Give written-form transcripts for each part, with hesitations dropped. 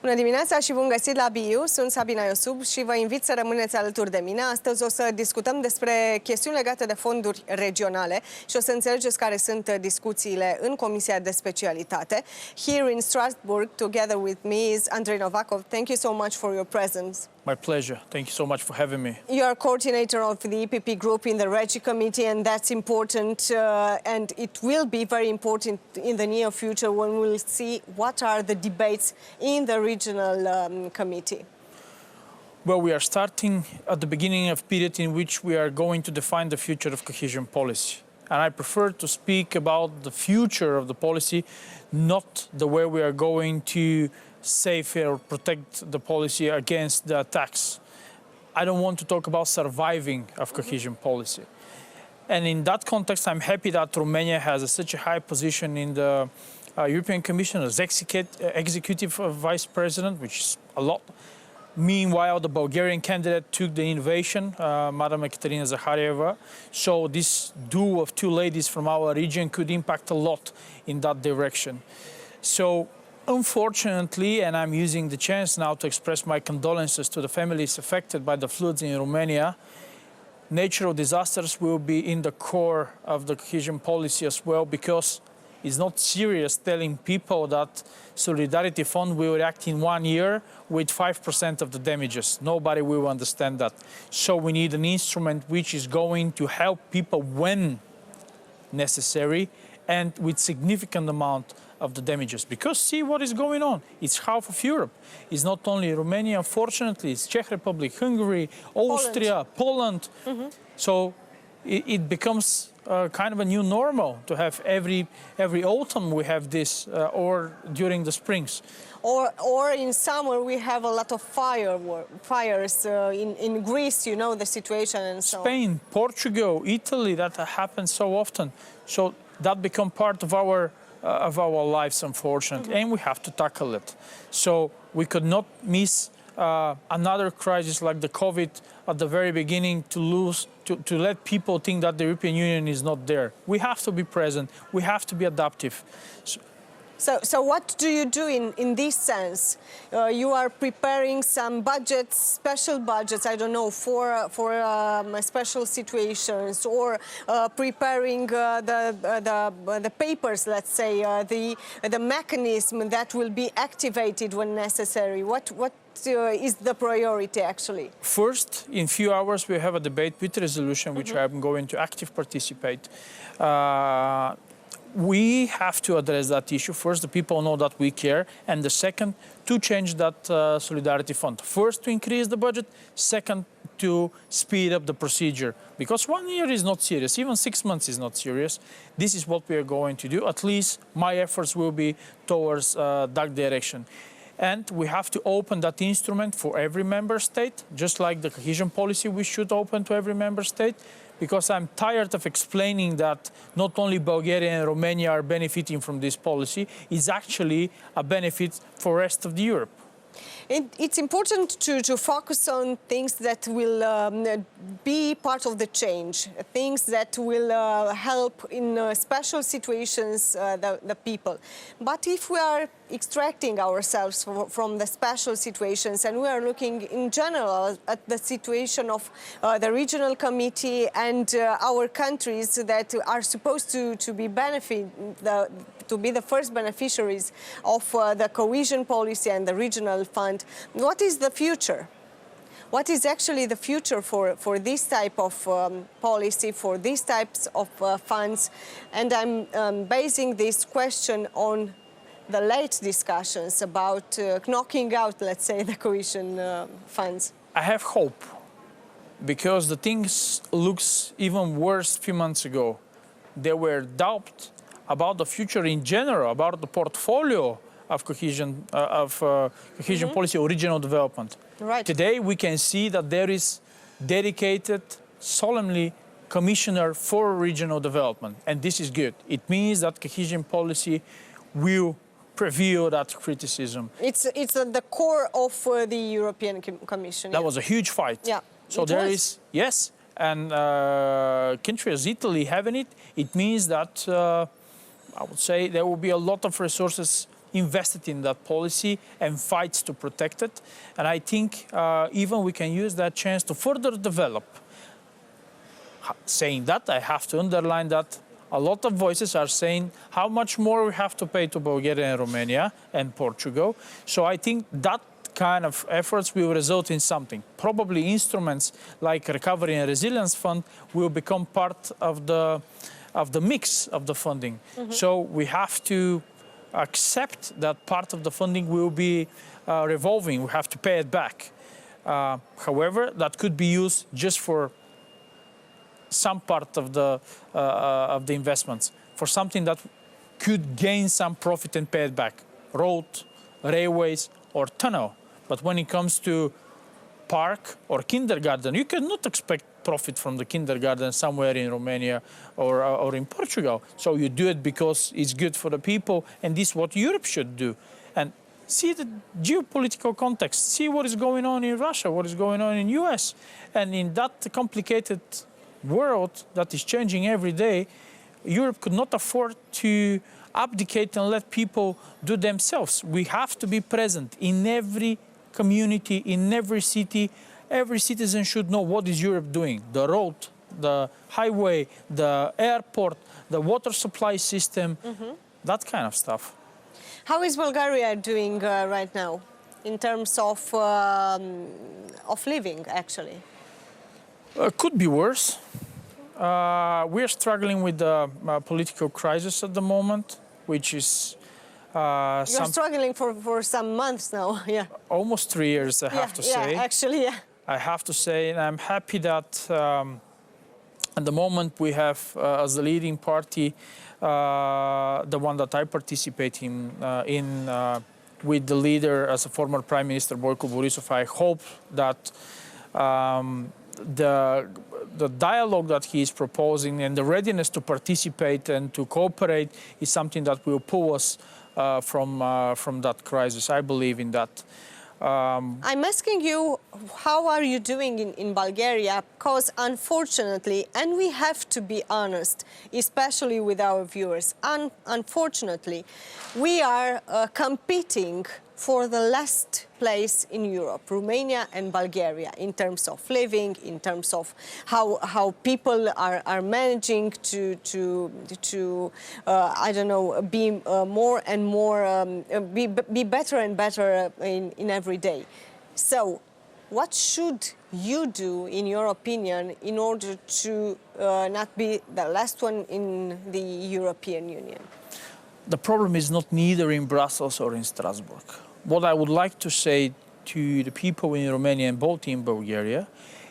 Bună dimineața și bun găsit la BU. Sunt Sabina Iosub și vă invit să rămâneți alături de mine. Astăzi o să discutăm despre chestiuni legate de fonduri regionale și o să înțelegeți care sunt discuțiile în Comisia de Specialitate. Here in Strasbourg, together with me is Andrei Novakov. Thank you so much for your presence. My pleasure. Thank you so much for having me. You are coordinator of the EPP group in the Regi Committee, and that's important, and it will be very important in the near future when we'll see what are the debates in the regional committee. Well, we are starting at the beginning of a period in which we are going to define the future of cohesion policy. And I prefer to speak about the future of the policy, not the way we are going to save or protect the policy against the attacks. I don't want to talk about surviving of cohesion policy. And in that context, I'm happy that Romania has such a high position in the European Commission as executive vice president, which is a lot. Meanwhile, the Bulgarian candidate took the innovation, Madam Ekaterina Zakharieva. So this duo of two ladies from our region could impact a lot in that direction. So unfortunately, and I'm using the chance now to express my condolences to the families affected by the floods in Romania, natural disasters will be in the core of the cohesion policy as well, because it's not serious telling people that Solidarity Fund will react in 1 year with 5% of the damages. Nobody will understand that. So we need an instrument which is going to help people when necessary and with significant amount of the damages. Because see what is going on. It's half of Europe. It's not only Romania, unfortunately. It's Czech Republic, Hungary, Austria, Poland. So it becomes kind of a new normal to have every autumn we have this, or during the springs. Or in summer we have a lot of fires in Greece, you know the situation, and so Spain, Portugal, Italy, that happens so often. So that become part of our lives, unfortunately, and we have to tackle it. So we could not miss another crisis like the COVID at the very beginning to let people think that the European Union is not there. We have to be present. We have to be adaptive. So what do you do in this sense? You are preparing some budgets, special budgets, I don't know, for special situations, or preparing the papers, let's say, the mechanism that will be activated when necessary. What is the priority actually? First, in few hours we have a debate with resolution, which I'm going to actively participate. We have to address that issue. First, the people know that we care, and the second, to change that Solidarity Fund. First, to increase the budget. Second, to speed up the procedure. Because 1 year is not serious, even 6 months is not serious. This is what we are going to do. At least my efforts will be towards that direction. And we have to open that instrument for every member state, just like the cohesion policy we should open to every member state, because I'm tired of explaining that not only Bulgaria and Romania are benefiting from this policy, it's actually a benefit for the rest of Europe. It's important to focus on things that will be part of the change, things that will help in special situations the people. But if we are extracting ourselves from the special situations and we are looking in general at the situation of the regional committee and our countries that are supposed to be to be the first beneficiaries of the cohesion policy and the regional fund, what is the future? What is actually the future for this type of policy, for these types of funds? And I'm basing this question on the late discussions about knocking out, let's say, the cohesion funds. I have hope, because the things looks even worse a few months ago. There were doubts about the future in general, about the portfolio of cohesion policy or regional development. Right. Today we can see that there is dedicated, solemnly commissioner for regional development, and this is good. It means that cohesion policy will prevail that criticism. It's at the core of the European Commission. That was a huge fight. Yeah. So there is, yes, and countries as Italy having it, it means that I would say there will be a lot of resources invested in that policy and fights to protect it. And I think even we can use that chance to further develop. Saying that, I have to underline that a lot of voices are saying how much more we have to pay to Bulgaria and Romania and Portugal. So I think that kind of efforts will result in something. Probably instruments like Recovery and Resilience Fund will become part of the mix of the funding. So we have to accept that part of the funding will be revolving. We have to pay it back. However, that could be used just for some part of the investments, for something that could gain some profit and pay it back. Road, railways, or tunnel. But when it comes to park or kindergarten, you cannot expect profit from the kindergarten somewhere in Romania or in Portugal. So you do it because it's good for the people, and this is what Europe should do. And see the geopolitical context, see what is going on in Russia, what is going on in US. And in that complicated world that is changing every day, Europe could not afford to abdicate and let people do themselves. We have to be present in every community, in every city. Every citizen should know what is Europe doing. The road, the highway, the airport, the water supply system, that kind of stuff. How is Bulgaria doing right now in terms of living, actually? Could be worse. We're struggling with the political crisis at the moment, which is You're struggling for some months now, yeah. Almost 3 years, I have to say. Yeah, actually, yeah. I have to say, and I'm happy that at the moment we have, as the leading party, the one that I participate in with the leader as a former Prime Minister, Boyko Borisov. I hope that the dialogue that he is proposing and the readiness to participate and to cooperate is something that will pull us from that crisis. I believe in that. I'm asking you, how are you doing in Bulgaria? Because unfortunately, and we have to be honest, especially with our viewers, unfortunately, we are competing for the last place in Europe, Romania and Bulgaria, in terms of living, in terms of how people are managing to I don't know, be more and more, be better and better in every day. So, what should you do, in your opinion, in order to not be the last one in the European Union? The problem is not neither in Brussels or in Strasbourg. What I would like to say to the people in Romania and both in Bulgaria,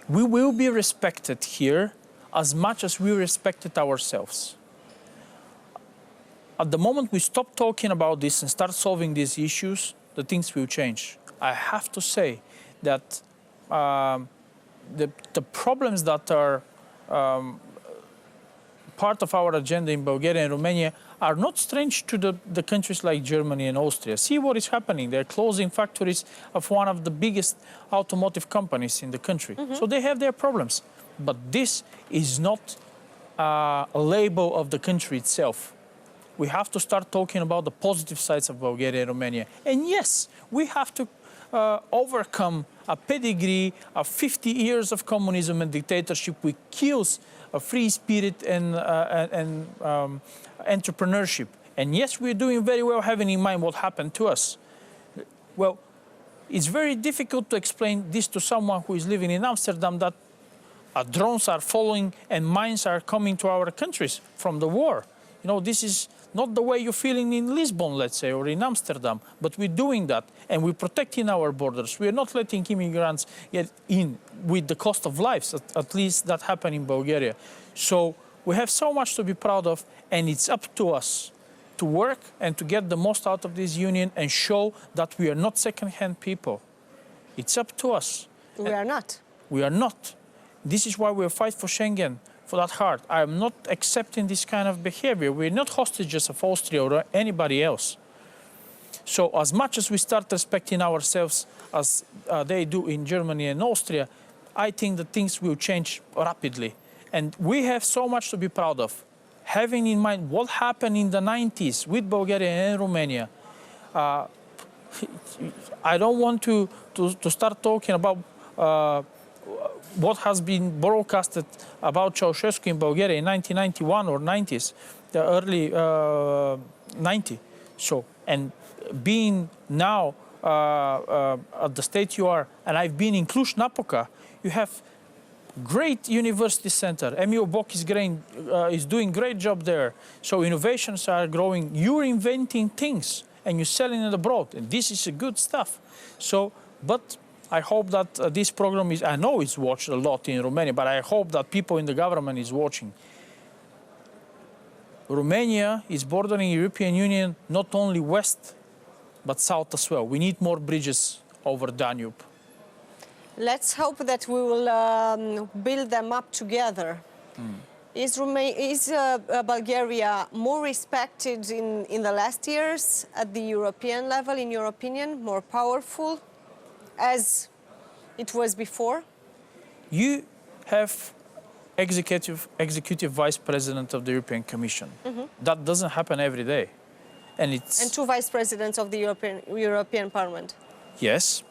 we will be respected here as much as we respected ourselves. At the moment we stop talking about this and start solving these issues, the things will change. I have to say that the problems that are part of our agenda in Bulgaria and Romania are not strange to the countries like Germany and Austria. See what is happening. They're closing factories of one of the biggest automotive companies in the country. So they have their problems. But this is not a label of the country itself. We have to start talking about the positive sides of Bulgaria and Romania. And yes, we have to overcome a pedigree of 50 years of communism and dictatorship, which kills a free spirit and entrepreneurship. And yes, we're doing very well having in mind what happened to us. Well, it's very difficult to explain this to someone who is living in Amsterdam, that drones are following and mines are coming to our countries from the war. You know, this is not the way you're feeling in Lisbon, let's say, or in Amsterdam, but we're doing that, and we're protecting our borders. We're not letting immigrants get in with the cost of lives. At least that happened in Bulgaria. So we have so much to be proud of, and it's up to us to work and to get the most out of this union and show that we are not second-hand people. It's up to us. We are not. We are not. This is why we'll fight for Schengen, for that hard. I am not accepting this kind of behavior. We're not hostages of Austria or anybody else. So as much as we start respecting ourselves as they do in Germany and Austria, I think that things will change rapidly. And we have so much to be proud of. Having in mind what happened in the 90s with Bulgaria and Romania, I don't want to start talking about what has been broadcasted about Ceausescu in Bulgaria in 1991 or 90s, the early 90. So, and being now at the state you are, and I've been in Cluj-Napoca, you have great university center. MEO Boc is doing great job there. So innovations are growing. You're inventing things and you're selling it abroad. And this is a good stuff. So, but I hope that this program is, I know it's watched a lot in Romania, but I hope that people in the government is watching. Romania is bordering European Union, not only west, but south as well. We need more bridges over Danube. Let's hope that we will build them up together. Is Bulgaria more respected in the last years at the European level, in your opinion, more powerful as it was before? You have executive vice president of the European Commission. That doesn't happen every day. And 2 vice presidents of the European Parliament. Yes.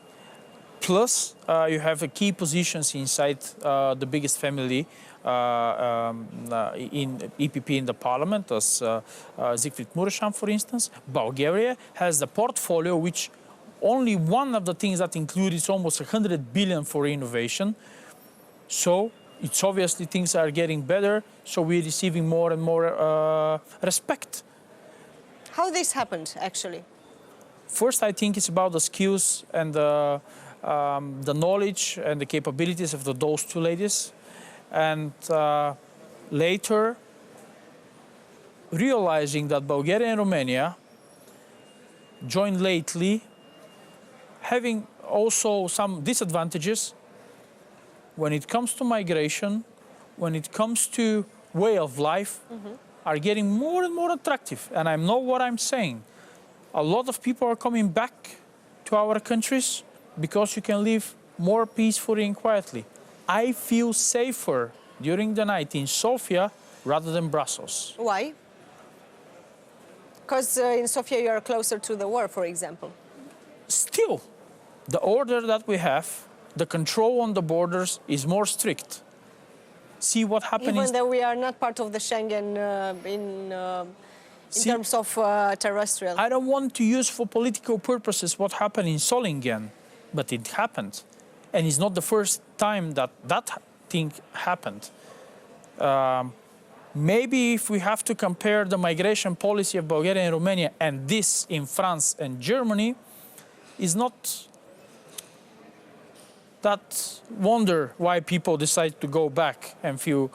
Plus, you have key positions inside the biggest family in EPP in the parliament, as Siegfried Mureșan, for instance. Bulgaria has the portfolio which only one of the things that include is almost 100 billion for innovation. So it's obviously things are getting better, so we're receiving more and more respect. How this happened, actually? First, I think it's about the skills and the knowledge and the capabilities of those two ladies. And later, realizing that Bulgaria and Romania joined lately, having also some disadvantages when it comes to migration, when it comes to way of life, are getting more and more attractive. And I know what I'm saying. A lot of people are coming back to our countries because you can live more peacefully and quietly. I feel safer during the night in Sofia rather than Brussels. Why? Because in Sofia you are closer to the war, for example. Still, the order that we have, the control on the borders is more strict. See what happened. Even though we are not part of the Schengen in terms of terrestrial. I don't want to use for political purposes what happened in Solingen, but it happened. And it's not the first time that that thing happened. Maybe if we have to compare the migration policy of Bulgaria and Romania and this in France and Germany, is not that wonder why people decide to go back and feel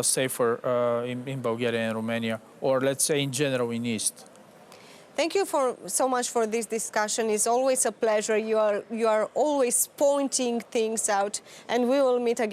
safer in Bulgaria and Romania, or let's say in general in East. Thank you so much for this discussion. It's always a pleasure. You are always pointing things out, and we will meet again.